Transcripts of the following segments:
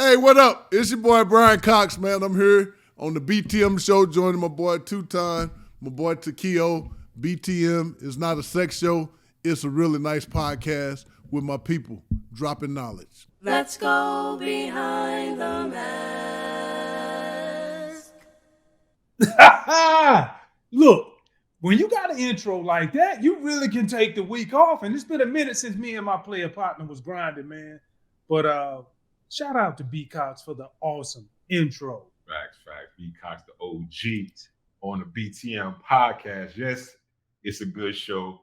Hey, what up? It's your boy Brian Cox, man. I'm here on the BTM show joining my boy Tutan, my boy Takeo. BTM is not a sex show. It's a really nice podcast with my people dropping knowledge. Let's go behind the mask. Look, when you got an intro like that, you really can take the week off. And it's been a minute since me and my player partner was grinding, man. But shout out to B Cox for the awesome intro. Facts. B Cox, the OG on the BTM podcast. Yes, it's a good show.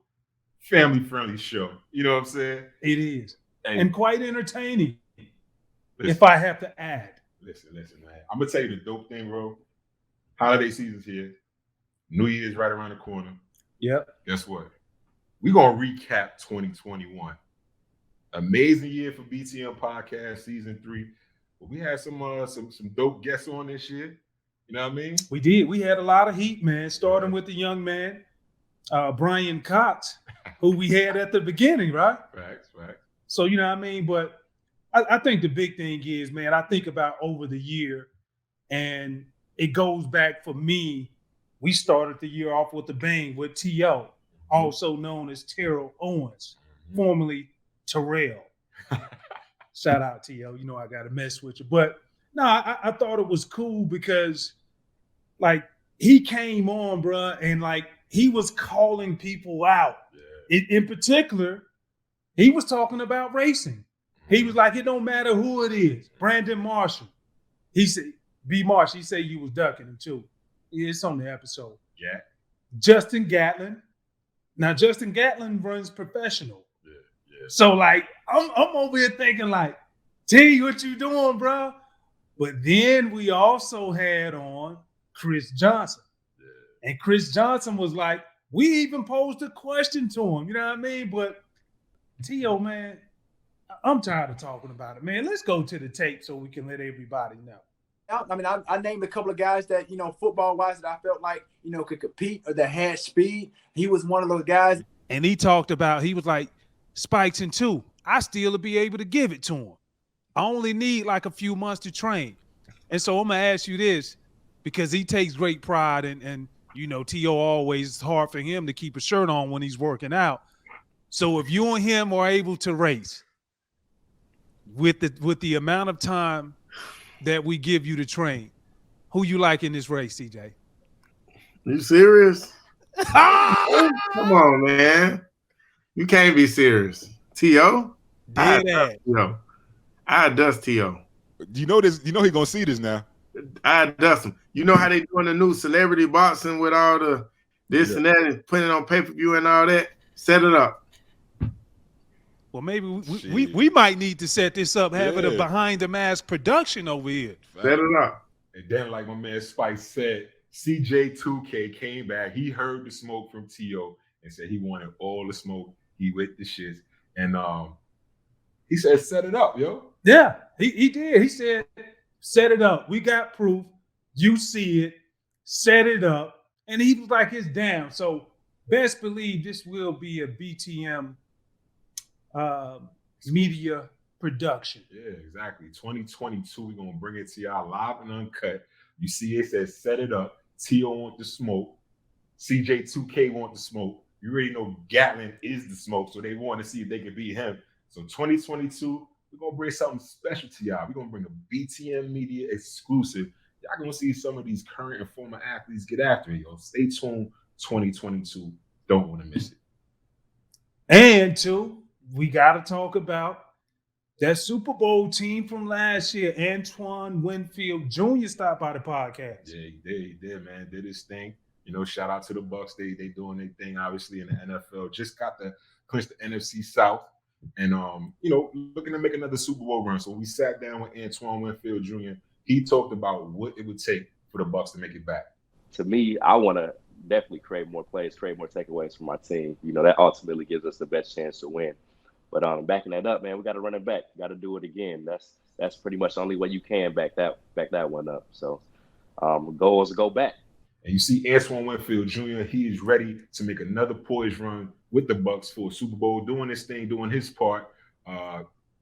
Family-friendly show. You know what I'm saying? It is. Hey, And quite entertaining, listen, if I have to add. Listen, man. I'm going to tell you the dope thing, bro. Holiday season's here. New Year's right around the corner. Yep. Guess what? We're going to recap 2021. Amazing year for BTM Podcast Season 3. But we had some dope guests on this year. You know what I mean? We did. We had a lot of heat, man, starting with the young man, BRYAN Cox, who we had at the beginning, right? Facts. So, you know what I mean? But I think the big thing is, man, I think about over the year, and it goes back for me. We started the year off with a bang with T.O., also known as TERRELL Owens, formerly TERRELL. Shout out T.O., you know I got to mess with you. But no, I thought it was cool because, like, he came on, bro, and, like, he was calling people out. Yeah. In particular, he was talking about racing. He was like, it don't matter who it is. Brandon Marshall. He said, B. Marshall, he said you was ducking him too. It's on the episode. Yeah. Justin Gatlin. Now, Justin Gatlin runs professional. Yeah. So, like, I'm over here thinking, like, T, what you doing, bro? But then we also had on Chris Johnson. Yeah. And Chris Johnson was like, we even posed a question to him. You know what I mean? But, T.O., man, I'm tired of talking about it, man. Let's go to the tape so we can let everybody know. I mean, I named a couple of guys that, you know, football-wise that I felt like, you know, could compete or that had speed. He was one of those guys. And he talked about, he was like, Spikes in 2, I still will be able to give it to him. I only need like a few months to train. And so I'm going to ask you this, because he takes great pride and you know, T.O. always, it's hard for him to keep a shirt on when he's working out. So if you and him are able to race with the amount of time that we give you to train, who you like in this race, CJ? You serious? Come on, man. You can't be serious. T.O.? I dust T.O. You know this. You know he gonna see this now. I dust him. You know how they doing the new celebrity boxing with all the this and that and putting it on pay-per-view and all that? Set it up. Well, maybe we might need to set this up, have it a behind the mask production over here. Set it up. And then, like my man Spike said, CJ2K came back. He heard the smoke from T.O. and said he wanted all the smoke. He with the shits. And he said, set it up, yo. Yeah, he did. He said, set it up. We got proof. You see it. Set it up. And he was like, it's down. So best believe this will be a BTM media production. Yeah, exactly. 2022, we're going to bring it to y'all live and uncut. You see it says, set it up. T.O. want the smoke. CJ2K want the smoke. You already know Gatlin is the smoke, so they want to see if they can beat him. So 2022, we're going to bring something special to y'all. We're going to bring a BTM media exclusive. Y'all going to see some of these current and former athletes get after it, yo. Stay tuned, 2022. Don't want to miss it. And two, we got to talk about that Super Bowl team from last year. Antoine Winfield Jr. stopped by the podcast. Yeah, he did, man. Did his thing. You know, shout out to the Bucs. They doing their thing, obviously, in the NFL. Just got to clinch the NFC South. And, you know, looking to make another Super Bowl run. So we sat down with Antoine Winfield Jr. He talked about what it would take for the Bucs to make it back. To me, I want to definitely create more plays, create more takeaways for my team. You know, that ultimately gives us the best chance to win. But backing that up, man, we got to run it back. Got to do it again. That's pretty much the only way you can back that one up. So goal is to go back. And you see Antoine Winfield Jr., he is ready to make another poised run with the Bucs for a Super Bowl, doing his thing, doing his part.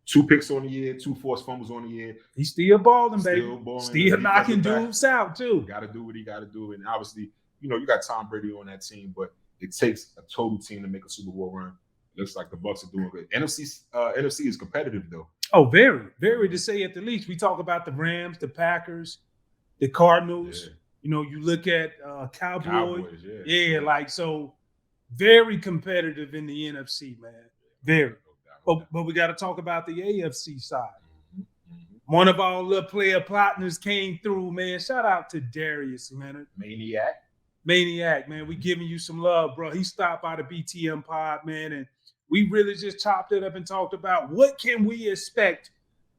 2 picks on the year, 2 forced fumbles on the year. He's still balling, baby. Still balling. Still knocking dudes out, too. Got to do what he got to do. And obviously, you know, you got Tom Brady on that team, but it takes a total team to make a Super Bowl run. Looks like the Bucs are doing good. NFC is competitive, though. Oh, very, very, to say at the least. We talk about the Rams, the Packers, the Cardinals. Yeah. You know, you look at Cowboys. Yeah, like, so very competitive in the NFC, man. Very. But we got to talk about the AFC side. One of our little player partners came through, man. Shout out to Darius Leonard. Maniac, man. We giving you some love, bro. He stopped by the BTM pod, man, and we really just chopped it up and talked about what can we expect,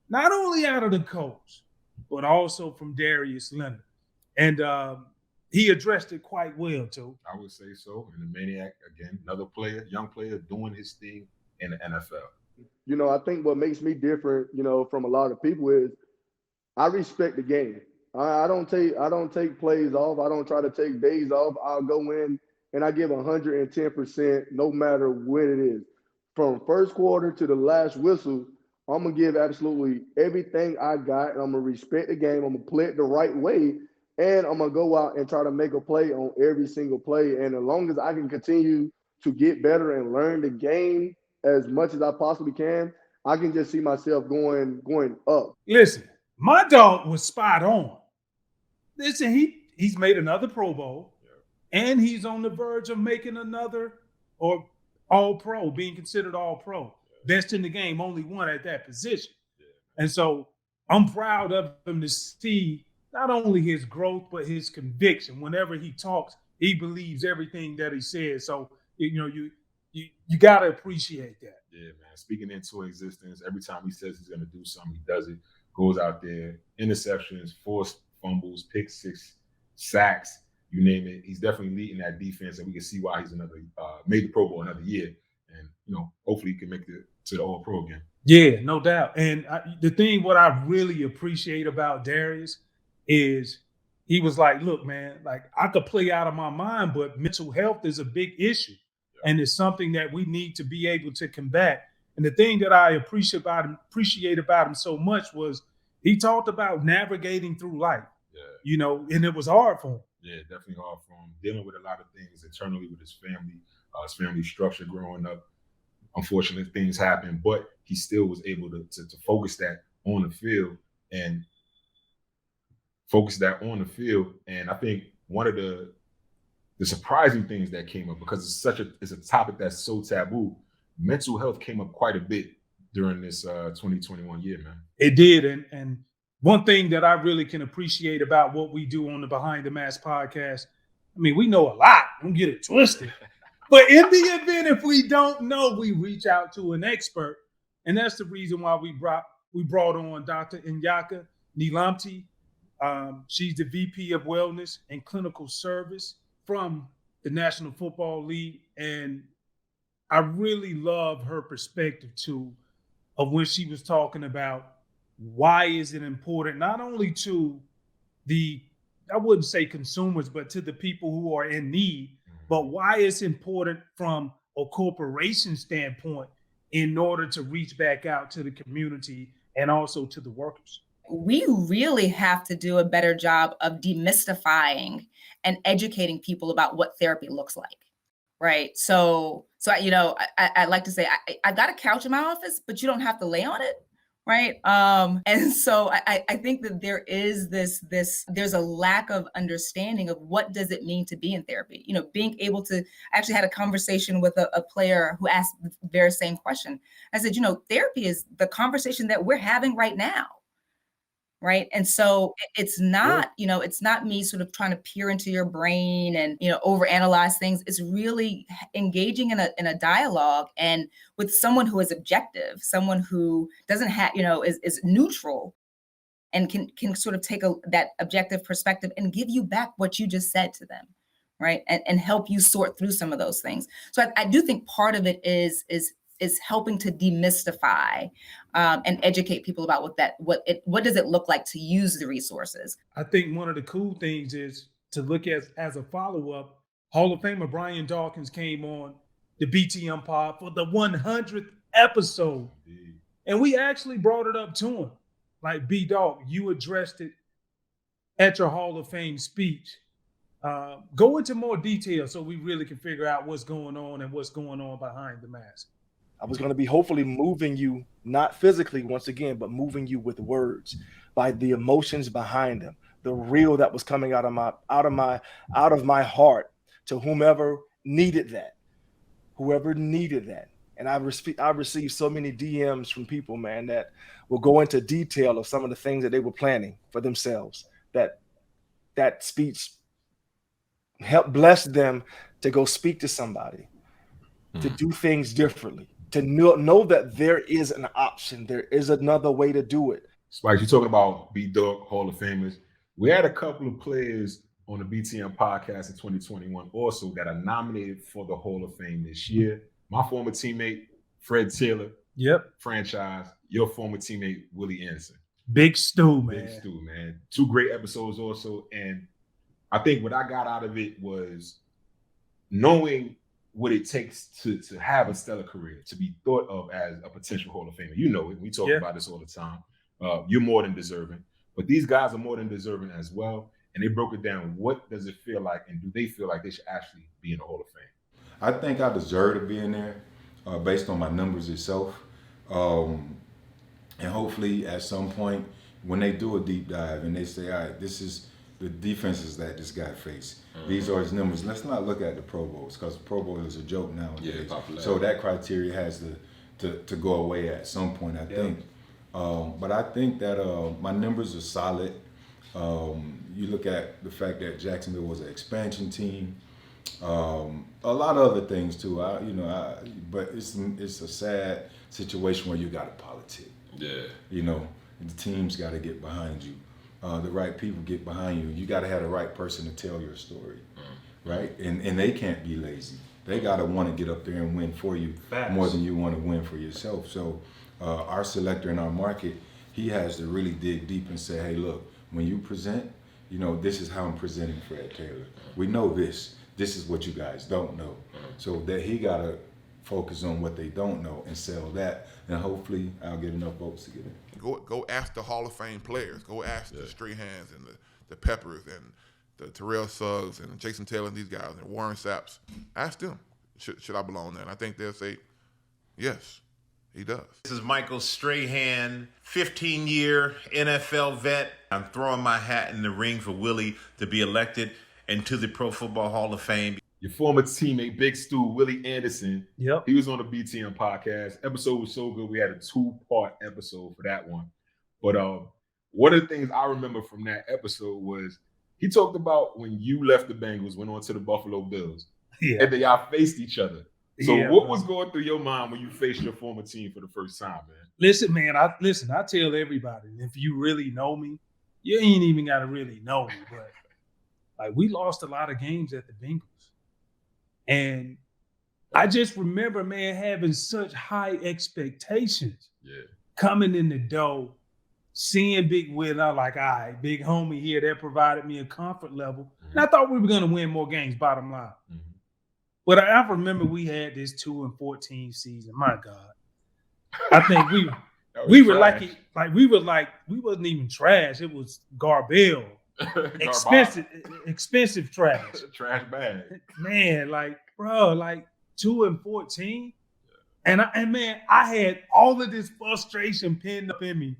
not only out of the coach, but also from Darius Leonard. And he addressed it quite well, too. I would say so. And the Maniac, again, another player, young player, doing his thing in the NFL. You know, I think what makes me different, you know, from a lot of people is I respect the game. I don't take plays off. I don't try to take days off. I'll go in and I give 110% no matter when it is. From first quarter to the last whistle, I'm going to give absolutely everything I got, and I'm going to respect the game. I'm going to play it the right way, and I'm going to go out and try to make a play on every single play. And as long as I can continue to get better and learn the game as much as I possibly can, I can just see myself going up. Listen, my dog was spot on. Listen, he's made another Pro Bowl, and he's on the verge of making another or All-Pro, being considered All-Pro. Best in the game, only one at that position. And so I'm proud of him to see not only his growth, but his conviction. Whenever he talks, he believes everything that he says. So, you know, you got to appreciate that. Yeah, man. Speaking into existence, every time he says he's going to do something, he does it. Goes out there, interceptions, forced fumbles, pick six, sacks, you name it. He's definitely leading that defense, and we can see why he's made the Pro Bowl another year. And, you know, hopefully he can make it to the All-Pro again. Yeah, no doubt. And the thing, what I really appreciate about Darius is he was like, look, man, like I could play out of my mind, but mental health is a big issue. Yeah. And it's something that we need to be able to combat. And the thing that I appreciate about him so much was he talked about navigating through life, you know, and it was hard for him. Yeah, definitely hard for him. Dealing with a lot of things internally with his family structure growing up. Unfortunately, things happen, but he still was able to focus that on the field and And I think one of the surprising things that came up, because it's a topic that's so taboo, mental health came up quite a bit during this 2021 year, man. It did. And one thing that I really can appreciate about what we do on the Behind the Mask podcast, I mean, we know a lot. Don't get it twisted. But in the event, if we don't know, we reach out to an expert. And that's the reason why we brought on Dr. Inyaka Nilamti. She's the VP of Wellness and Clinical Service from the National Football League. And I really love her perspective, too, of when she was talking about why is it important, not only to the, I wouldn't say consumers, but to the people who are in need, but why it's important from a corporation standpoint in order to reach back out to the community and also to the workers. We really have to do a better job of demystifying and educating people about what therapy looks like, right? So you know, I like to say, I got a couch in my office, but you don't have to lay on it, right? And so I think that there's a lack of understanding of what does it mean to be in therapy. You know, being able to, I actually had a conversation with a player who asked the very same question. I said, you know, therapy is the conversation that we're having right now. Right. And so it's not, you know, it's not me sort of trying to peer into your brain and, you know, overanalyze things. It's really engaging in a dialogue and with someone who is objective, someone who doesn't have, you know, is neutral and can sort of take that objective perspective and give you back what you just said to them. Right. And help you sort through some of those things. So I do think part of it is helping to demystify and educate people about what does it look like to use the resources. I think one of the cool things is to look at as a follow-up, Hall of Famer Brian Dawkins came on the BTM pod for the 100th episode. And we actually brought it up to him. Like, B-Dog, you addressed it at your Hall of Fame speech. Go into more detail so we really can figure out what's going on and what's going on behind the mask. I was going to be hopefully moving you, not physically once again, but moving you with words, by the emotions behind them, the real that was coming out of my heart to whomever needed that. And I received so many DMs from people, man, that will go into detail of some of the things that they were planning for themselves. That speech helped bless them to go speak to somebody, to do things differently, to know that there is an option, there is another way to do it. Spikes, you're talking about B-Dog Hall of Famers. We had a couple of players on the BTM podcast in 2021 also that are nominated for the Hall of Fame this year. My former teammate, Fred Taylor. Yep. Franchise. Your former teammate, Willie Anderson. Big Stu, man. Big Stu, man. 2 great episodes also. And I think what I got out of it was knowing what it takes to have a stellar career, to be thought of as a potential Hall of Famer. You know it. We talk about this all the time. You're more than deserving. But these guys are more than deserving as well. And they broke it down. What does it feel like? And do they feel like they should actually be in the Hall of Fame? I think I deserve to be in there based on my numbers itself. And hopefully at some point when they do a deep dive and they say, all right, this is the defenses that this guy faced. These are his numbers. Let's not look at the Pro Bowls because the Pro Bowl is a joke nowadays. So that criteria has to go away at some point, I think. But I think that my numbers are solid. You look at the fact that Jacksonville was an expansion team. A lot of other things too. But it's a sad situation where you got to politic. The team's got to get behind you. The right people get behind you. You got to have the right person to tell your story, right? And they can't be lazy. They got to want to get up there and win for you more than you want to win for yourself. So our selector in our market, he has to really dig deep and say, hey, look, when you present, this is how I'm presenting Fred Taylor. We know this. This is what you guys don't know. So that he got to focus on what they don't know and sell that. And hopefully I'll get enough votes to get in. Go ask the Hall of Fame players. Go ask the Strayhans and the Peppers and the Terrell Suggs and Jason Taylor and these guys and Warren Saps. Ask them, should I belong there? And I think they'll say, yes, he does. This is Michael Strahan, 15-year NFL vet. I'm throwing my hat in the ring for Willie to be elected into the Pro Football Hall of Fame. Your former teammate, Big Stu, Willie Anderson. Yep. He was on the BTM podcast. Episode was so good. We had a 2-part episode for that one. But one of the things I remember from that episode was he talked about when you left the Bengals, went on to the Buffalo Bills, and then y'all faced each other. So what was going through your mind when you faced your former team for the first time, man? Listen, man, I tell everybody, if you really know me, you ain't even got to really know me, but like we lost a lot of games at the Bengals. And I just remember, man, having such high expectations coming in the door, seeing Big Will, and I'm like, all right, big homie here, that provided me a comfort level. And I thought we were going to win more games, bottom line. But I remember we had this 2-14 season. My God. I think we were like we wasn't even trash. It was garbage. Expensive trash. Trash bag. Man, like, bro, like 2-14. And man, I had all of this frustration pinned up in me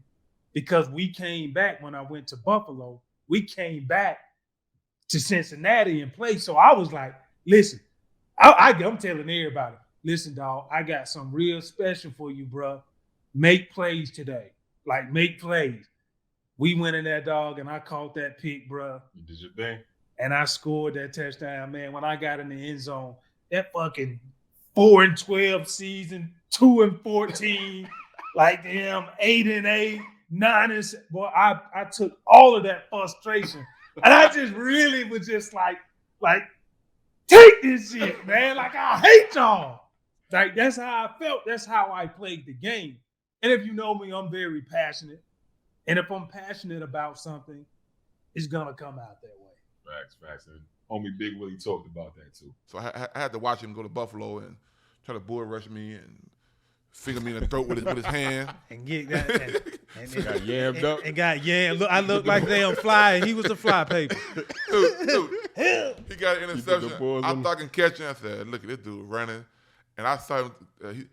because we came back when I went to Buffalo. We came back to Cincinnati and played. So I was like, listen, I'm telling everybody, listen, dog, I got something real special for you, bro. Make plays today. Like, make plays. We went in that dog, and I caught that pick, bro. You did your thing. And I scored that touchdown, man. When I got in the end zone, that fucking 4-12 season, 2-14, like damn 8-8, 9-7. Boy, I took all of that frustration, and I just really was just like, take this shit, man. Like, I hate y'all. Like, that's how I felt. That's how I played the game. And if you know me, I'm very passionate. And if I'm passionate about something, it's going to come out that way. Facts. And homie Big Willie talked about that too. So I had to watch him go to Buffalo and try to bull rush me and finger me in the throat with his hand. And get that. And got yammed up. And got yammed. Look, I look like damn fly, and he was the fly paper. Dude, he got an interception. I thought I can catch him. I said, look at this dude running. And I saw him,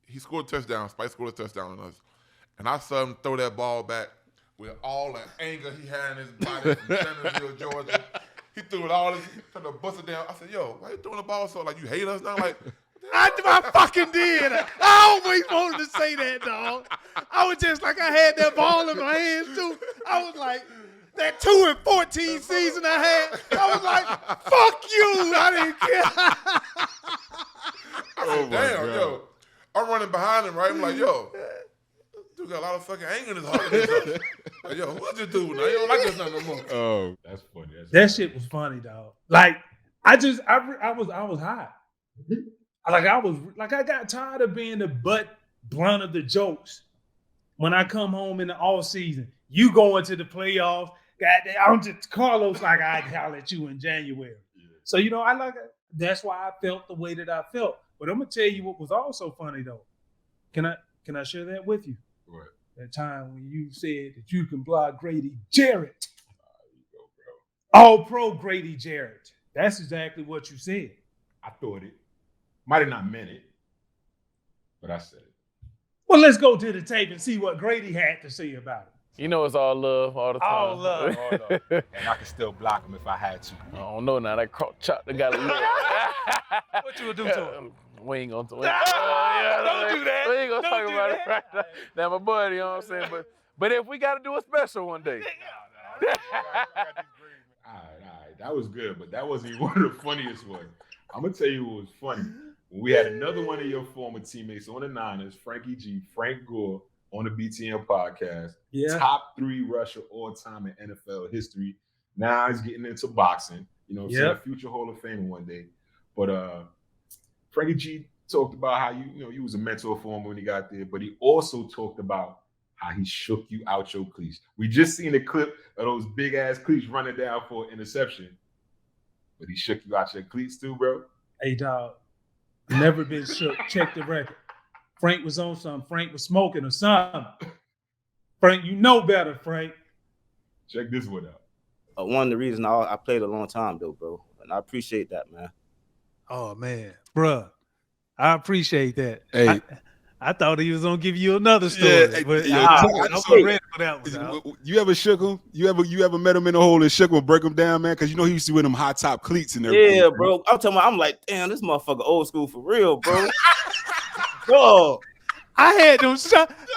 he scored a touchdown. Spike scored a touchdown on us. And I saw him throw that ball back with all the anger he had in his body from Jacksonville, Georgia. He threw it all, he tried to bust it down. I said, yo, why you throwing the ball so like you hate us now? Like, I fucking did. I always wanted to say that, dog. I was just like I had that ball in my hands too. I was like, that 2-14 season I had, I was like, fuck you. I didn't care. I said, damn, yo. I'm running behind him, right? I'm like, yo, dude got a lot of fucking anger in his heart. Like, yo, what you do now? You don't like this no more. Oh, that's funny. That shit was funny, dog. Like, I was high. I got tired of being the butt blunt of the jokes. When I come home in the off season, you go into the playoffs. Goddamn, I'm just Carlos like I holler at you in January. Yeah. So that's why I felt the way that I felt. But I'm gonna tell you what was also funny though. Can I share that with you? What? That time when you said that you can block Grady Jarrett. All pro Grady Jarrett. That's exactly what you said. I thought it. Might have not meant it, but I said it. Well, let's go to the tape and see what Grady had to say about it. You know it's all love all the time. All love. And I could still block him if I had to. I don't know now. That chop that got a little. What you would do to him? We ain't gonna talk. Don't do that. We ain't gonna Don't talk do about that. it right now. Now, my buddy, you know what I'm saying? But if we gotta do a special one day. All right. That was good, but that wasn't even one of the funniest ones. I'm gonna tell you what was funny. We had another one of your former teammates on the Niners, Frankie G, Frank Gore, on the BTM podcast. Yeah. Top 3 rusher all time in NFL history. Now he's getting into boxing. You know what I'm saying? A future Hall of Famer one day. But Frankie G talked about how you was a mentor for him when he got there, but he also talked about how he shook you out your cleats. We just seen a clip of those big ass cleats running down for an interception. But he shook you out your cleats too, bro. Hey, dog. Never been shook. Check the record. Frank was on something. Frank was smoking or something. Frank, you know better, Frank. Check this one out. One of the reasons I played a long time, though, bro. And I appreciate that, man. Oh, man. Bruh, I appreciate that. Hey. I thought he was going to give you another story. But I'm ready for that one. You ever shook him? You ever met him in a hole and shook him, break him down, man? Because you know he used to wear them high top cleats and everything. Yeah, bro. I'm like, damn, this motherfucker old school for real, bro. Bro. I had them.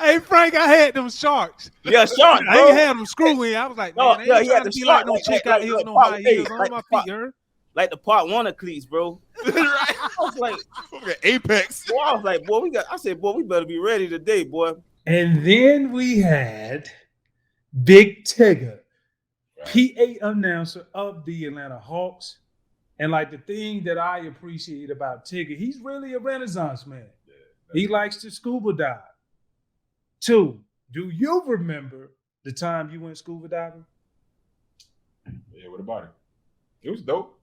Hey, Frank, I had them sharks. Yeah, sharks, bro. I ain't had them screw in. I was like, man, he had to the be like shark, no chick out here with no high heels on my feet, her. Like the part 1 of cleats, bro. I was like, Apex. Boy, I was like, boy, we better be ready today, boy. And then we had Big Tigger, PA announcer of the Atlanta Hawks. And like the thing that I appreciate about Tigger, he's really a Renaissance man. He likes to scuba dive. 2, do you remember the time you went scuba diving? Yeah, what about it? It was dope.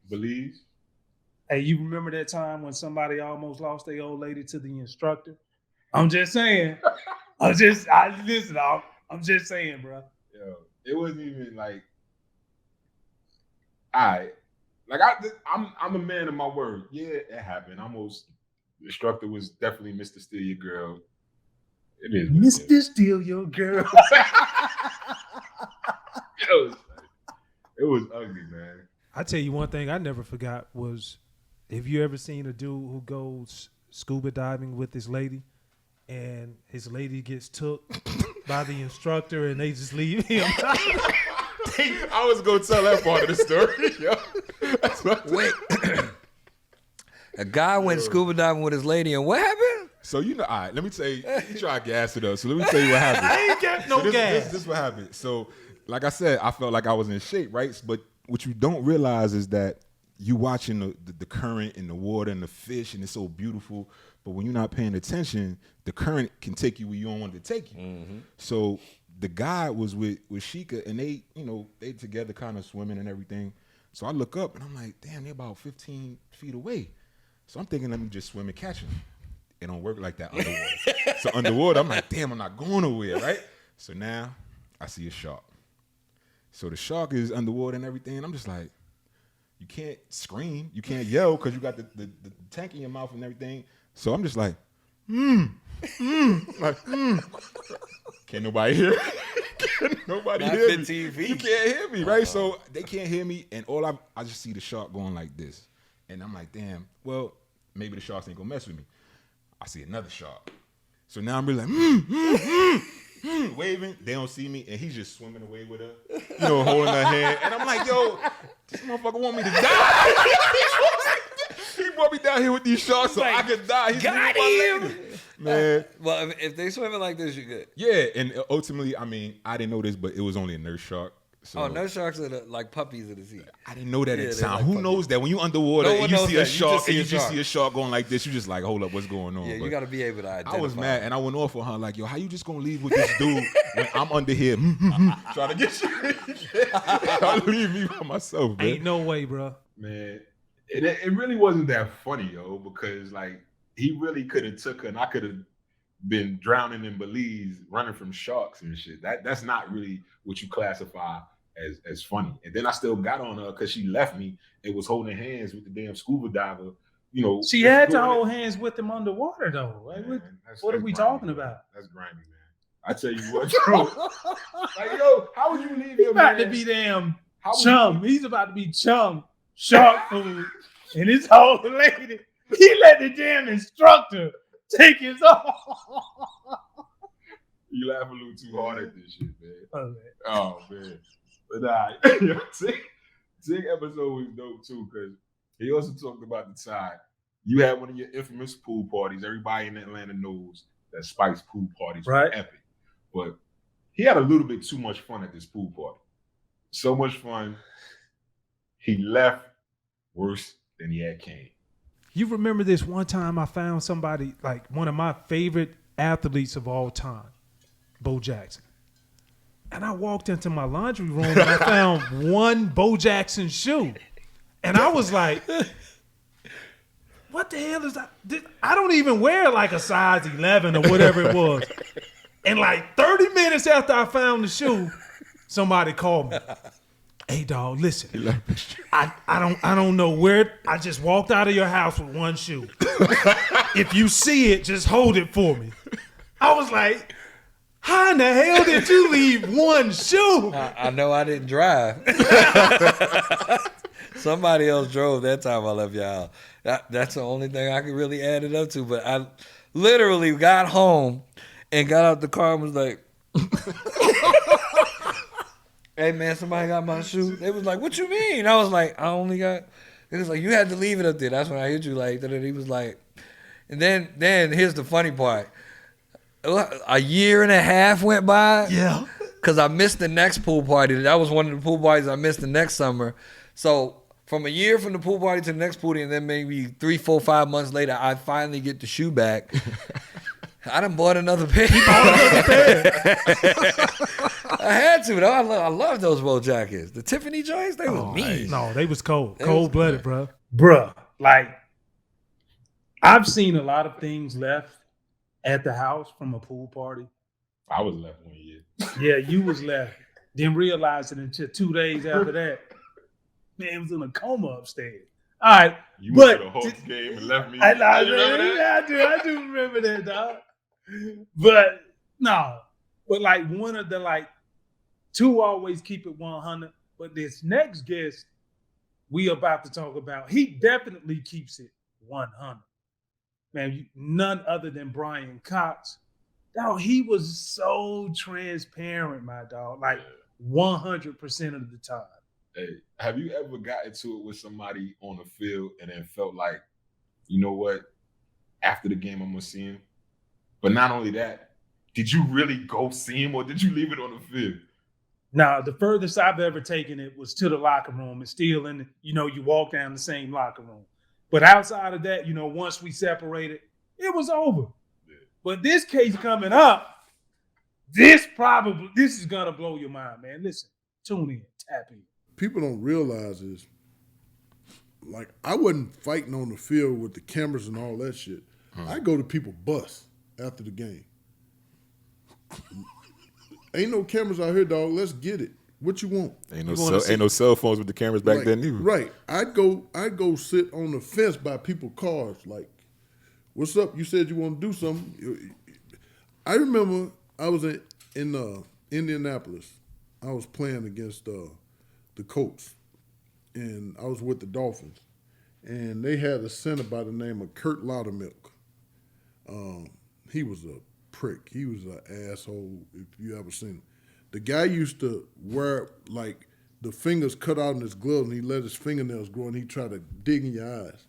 Belize. Hey, you remember that time when somebody almost lost their old lady to the instructor? I'm just saying. I'm just saying, bro. Yo, it wasn't even like, all right. Like I'm a man of my word. Yeah, it happened. The instructor was definitely Mr. Steal Your Girl. It is Mr. Steal Your Girl. It was ugly, man. I tell you one thing I never forgot was, have you ever seen a dude who goes scuba diving with his lady and his lady gets took by the instructor and they just leave him? I was going to tell that part of the story. Wait. A guy went scuba diving with his lady, and what happened? So, all right, let me tell you, you try to gas it up. So, let me tell you what happened. I ain't got no gas. This is what happened. So, like I said, I felt like I was in shape, right? But what you don't realize is that you watching the current in the water and the fish, and it's so beautiful. But when you're not paying attention, the current can take you where you don't want it to take you. Mm-hmm. So the guy was with Sheikah, and they together kind of swimming and everything. So I look up, and I'm like, damn, they're about 15 feet away. So I'm thinking, let me just swim and catch him. it don't work like that underwater. So underwater, I'm like, damn, I'm not going nowhere, right? So now I see a shark. So the shark is underwater and everything. And I'm just like, you can't scream, you can't yell because you got the tank in your mouth and everything. So I'm just like, Can't nobody hear? Can't nobody Not hear me? TV. You can't hear me, right? So they can't hear me, and all I just see the shark going like this, and I'm like, damn. Well, maybe the sharks ain't gonna mess with me. I see another shark, so now I'm really like, waving. They don't see me, and he's just swimming away with her, holding her hand, and I'm like, yo, this motherfucker want me to die. He brought me down here with these sharks so I could die. He's got my lady. Man. Well, if they swimming like this, you're good. Yeah, and ultimately, I mean, I didn't know this, but it was only a nurse shark. So nurse sharks are like puppies of the sea. I didn't know that at the time. Like Who puppies. knows that when you underwater No and one you knows see that. a shark and you see a just see a shark going like this, you just like, hold up, what's going on? Yeah, you But got to be able to identify. I was mad, and I went off on her like, yo, how you just gonna leave with this dude when I'm under here trying to get you? Trying to leave me by myself, man. Ain't no way, bro. Man, it really wasn't that funny, yo, because like he really could have took her, and I could have been drowning in Belize, running from sharks and shit. That's not really what you classify as funny. And then I still got on her because she left me and was holding hands with the damn scuba diver. She had to hold hands with him underwater though. Like, what are we talking about? That's grimy, man. I tell you what, bro. Like, yo, how would you leave your about man? to be damn How would chum. He's about to be chum, shark food, and his whole lady. He let the damn instructor take his off. You laugh a little too hard at this shit, man. Okay. Oh man. But nah, Tig episode was dope too, because he also talked about the time you had one of your infamous pool parties. Everybody in Atlanta knows that Spike's pool parties were epic. But he had a little bit too much fun at this pool party. So much fun, he left worse than he had came. You remember this one time I found somebody, like one of my favorite athletes of all time, Bo Jackson. And I walked into my laundry room and I found one Bo Jackson shoe. And I was like, what the hell is that? I don't even wear like a size 11 or whatever it was. And like 30 minutes after I found the shoe, somebody called me. Hey dog, listen. I don't know where. I just walked out of your house with one shoe. If you see it, just hold it for me. I was like, how in the hell did you leave one shoe? I know I didn't drive. Somebody else drove that time I left your house. That's the only thing I could really add it up to. But I literally got home and got out the car and was like, hey man, somebody got my shoe. They was like, what you mean? I was like, I only got. It was like, you had to leave it up there. That's when I hit you like that. And he was like, and then here's the funny part. A year and a half went by. Yeah. Because I missed the next pool party. That was one of the pool parties I missed the next summer. So from a year from the pool party to the next pool party, and then maybe 3, 4, 5 months later, I finally get the shoe back. I done bought another pair. I had to, though. I love those Bo jackets. The Tiffany joints, they was mean. No, they was cold. Cold-blooded, bro. Bruh, like, I've seen a lot of things left at the house from a pool party. I was left one year. Yeah, you was left. Didn't realize it until 2 days after that. Man was in a coma upstairs. All right. You went to the Hawks game and left me. I do remember that, dog. But no. But like one of the like two always keep it 100. But this next guest we about to talk about, he definitely keeps it 100. Man, none other than Brian Cox. Dog, he was so transparent, my dog. Like 100% of the time. Hey, have you ever got into it with somebody on the field and then felt like, you know what, after the game, I'm going to see him? But not only that, did you really go see him or did you leave it on the field? Now, the furthest I've ever taken it was to the locker room and still in, you walk down the same locker room. But outside of that, once we separated, it was over. Yeah. But this case coming up, this is going to blow your mind, man. Listen, tune in, tap in. People don't realize is, like, I wasn't fighting on the field with the cameras and all that shit. I go to people's bus after the game. Ain't no cameras out here, dog. Let's get it. What you want? Ain't no cell phones with the cameras back then either. Right. I go sit on the fence by people's cars. Like, what's up? You said you want to do something. I remember I was in Indianapolis. I was playing against the Colts, and I was with the Dolphins, and they had a center by the name of Kurt Loudermilk. He was a prick. He was an asshole if you ever seen him. The guy used to wear, like, the fingers cut out in his gloves, and he let his fingernails grow, and he tried to dig in your eyes.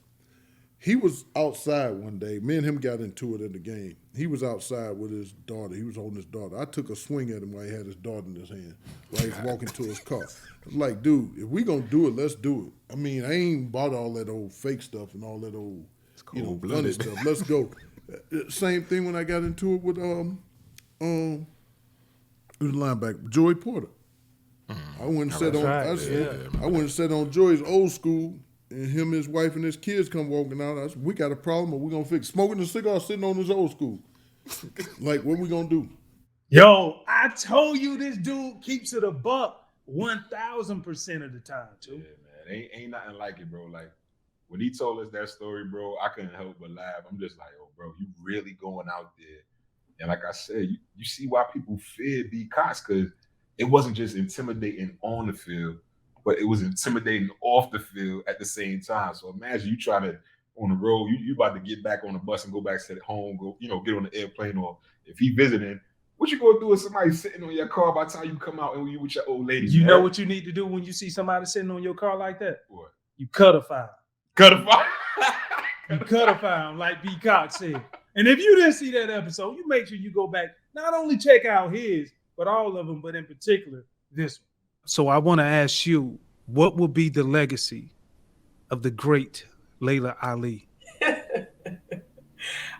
He was outside one day. Me and him got into it in the game. He was outside with his daughter. He was holding his daughter. I took a swing at him while he had his daughter in his hand, while he was walking to his car. I was like, dude, if we gonna do it, let's do it. I mean, I ain't bought all that old fake stuff and all that old, funny stuff. Let's go. Same thing when I got into it with who's the linebacker? Joey Porter. I went and sat on. I went and sat on Joey's old school, and him, his wife, and his kids come walking out. I said, "We got a problem, or we gonna fix smoking a cigar, sitting on his old school. Like, what we gonna do?" Yo, I told you this dude keeps it a buck 1,000% of the time, too. Yeah, man, ain't nothing like it, bro. Like when he told us that story, bro, I couldn't help but laugh. I'm just like, oh, bro, you really going out there. And like I said, you see why people fear B. Cox, because it wasn't just intimidating on the field, but it was intimidating off the field at the same time. So imagine you try to, on the road, you about to get back on the bus and go back to home, go, get on the airplane, or if he visiting, what you gonna do with somebody sitting on your car by the time you come out and you with your old lady? You know what you need to do when you see somebody sitting on your car like that? What? You cut a file. Cut a file? You cut a file, like B. Cox said. And if you didn't see that episode, you make sure you go back, not only check out his, but all of them, but in particular, this one. So I want to ask you, what will be the legacy of the great LAILA Ali?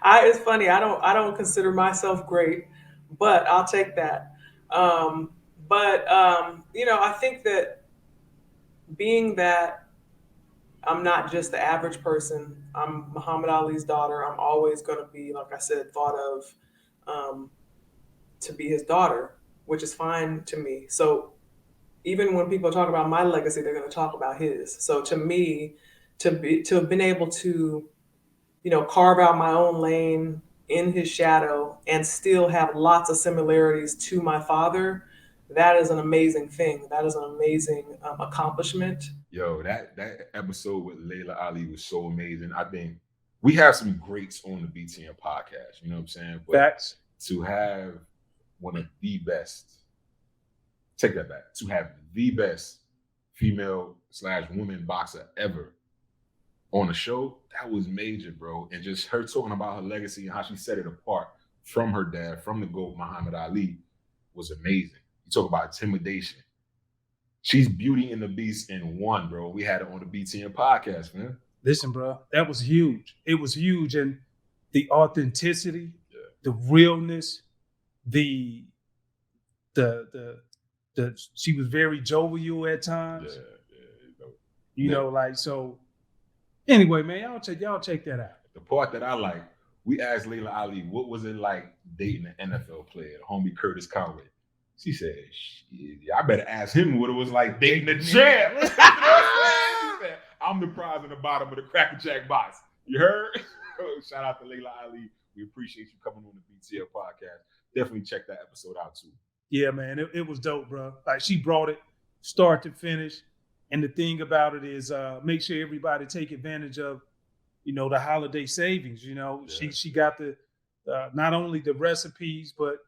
It's funny. I don't consider myself great, but I'll take that. I think that being that I'm not just the average person, I'm Muhammad Ali's daughter. I'm always going to be, like I said, thought of to be his daughter, which is fine to me. So even when people talk about my legacy, they're going to talk about his. So to me, to have been able to, carve out my own lane in his shadow and still have lots of similarities to my father, that is an amazing thing. That is an amazing accomplishment. Yo, that episode with LAILA Ali was so amazing. I think we have some greats on the BTM podcast. You know what I'm saying? But Facts. To have one of the best, take that back, to have the best female/woman boxer ever on the show, that was major, bro. And just her talking about her legacy and how she set it apart from her dad, from the GOAT, Muhammad Ali, was amazing. You talk about intimidation. She's Beauty and the Beast in one, bro. We had it on the BTM podcast, man. Listen, bro, that was huge. It was huge. And the authenticity, the realness, the she was very jovial at times. So anyway, man, y'all check that out. The part that I like, we asked LAILA Ali, what was it like dating an NFL player, the homie Curtis Conway? She said, shit, I better ask him what it was like dating the champ. She said, I'm the prize in the bottom of the Cracker Jack box. You heard? Shout out to LAILA Ali. We appreciate you coming on the BTL podcast. Definitely check that episode out too. Yeah, man, it was dope, bro. Like, she brought it start to finish. And the thing about it is make sure everybody take advantage of, the holiday savings. She got the not only the recipes, but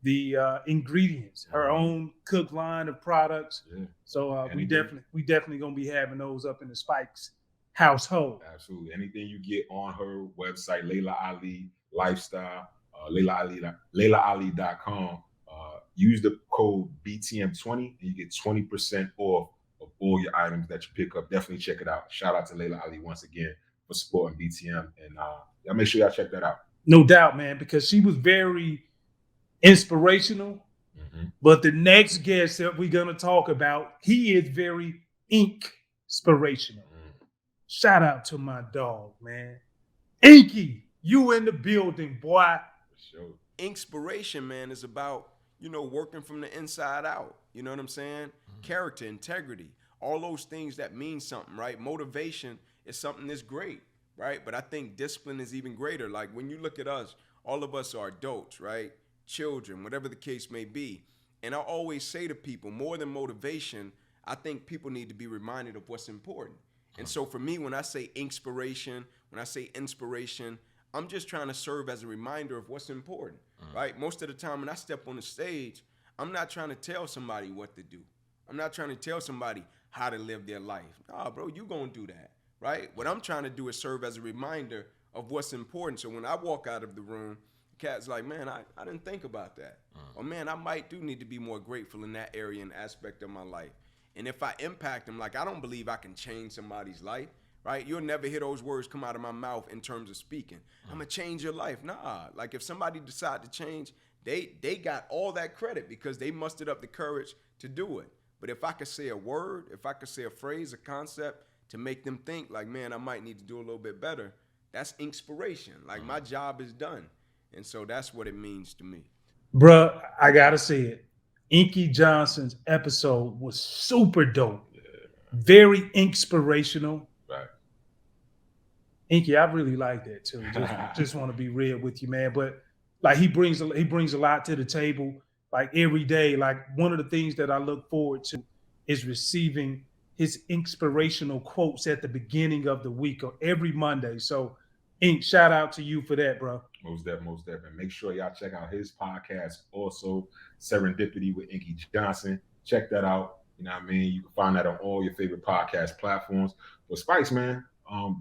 the ingredients, her own cooked line of products. Yeah. So we definitely gonna be having those up in the Spikes household. Absolutely. Anything you get on her website, LAILA Ali Lifestyle, LAILAali.com. Use the code BTM20 and you get 20% off of all your items that you pick up. Definitely check it out. Shout out to LAILA Ali once again for supporting BTM, and y'all make sure y'all check that out. No doubt, man, because she was very inspirational. Mm-hmm. But the next guest that we're gonna talk about, he is very ink-spirational. Shout out to my dog, man. Inky, You in the building, boy. Sure. Inspiration, man, is about, you know, working from the inside out. You know what I'm saying? Character, integrity, all those things that mean something, right? Motivation is something that's great, right? But I think discipline is even greater. Like when you look at us, all of us are adults, right? Children, whatever the case may be. And I always say to people, more than motivation, I think people need to be reminded of what's important. And so for me, when I say inspiration, when I say inspiration, I'm just trying to serve as a reminder of what's important, right? Most of the time when I step on the stage, I'm not trying to tell somebody what to do. I'm not trying to tell somebody how to live their life. Nah, bro, you gonna do that, right? What I'm trying to do is serve as a reminder of what's important. So when I walk out of the room, the cat's like, man, I didn't think about that. Or man, I might do need to be more grateful in that area and aspect of my life. And if I impact them, like I don't believe I can change somebody's life, right? You'll never hear those words come out of my mouth in terms of speaking. I'm gonna change your life. Nah, like if somebody decide to change, they got all that credit because they mustered up the courage to do it. But if I could say a word, if I could say a phrase, a concept to make them think like, man, I might need to do a little bit better, that's inspiration. Like my job is done. And so that's what it means to me. Bruh, I gotta say it. Inky Johnson's episode was super dope. Very inspirational. Right. Inky, I really like that too. Just want to be real with you, man. But like he brings a lot to the table. Like every day, like one of the things that I look forward to is receiving his inspirational quotes at the beginning of the week or every Monday. So Ink, shout out to you for that, bro. Most definitely. Make sure y'all check out his podcast also, Serendipity with Inky Johnson. Check that out. You know what I mean? You can find that on all your favorite podcast platforms. But Spikes, man,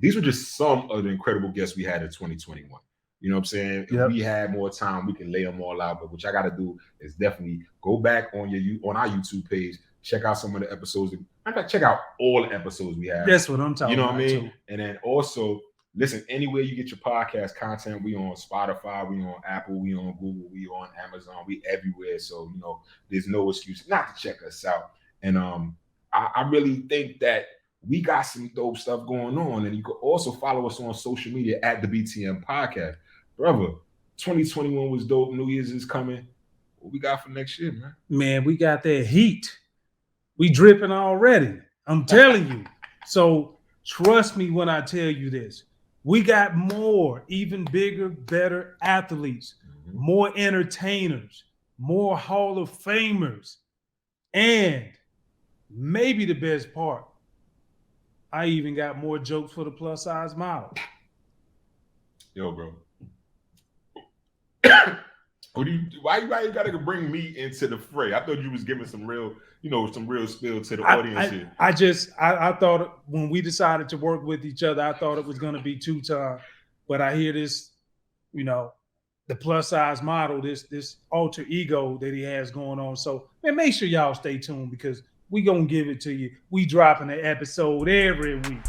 these were just some of the incredible guests we had in 2021. You know what I'm saying? If we had more time, we can lay them all out. But what y'all got to do is definitely go back on our YouTube page, check out some of the episodes. In fact, check out all the episodes we have. That's what I'm talking about. You know what I mean? Too. And then also, listen, anywhere you get your podcast content, we on Spotify, we on Apple, we on Google, we on Amazon, we everywhere. So, you know, there's no excuse not to check us out. And I really think that we got some dope stuff going on. And you can also follow us on social media at the BTM Podcast. Brother, 2021 was dope. New Year's is coming. What we got for next year, man? Man, we got that heat. We dripping already. I'm telling you. So trust me when I tell you this. We got more, even bigger, better athletes, more entertainers, more Hall of Famers, and maybe the best part, I even got more jokes for the plus size model. Yo, bro. Why you gotta bring me into the fray? I thought you was giving some real spill to the audience here. I thought when we decided to work with each other, I thought it was gonna be Tutan, but I hear this, you know, the plus size model, this alter ego that he has going on. So man, make sure y'all stay tuned because we gonna give it to you. We dropping an episode every week.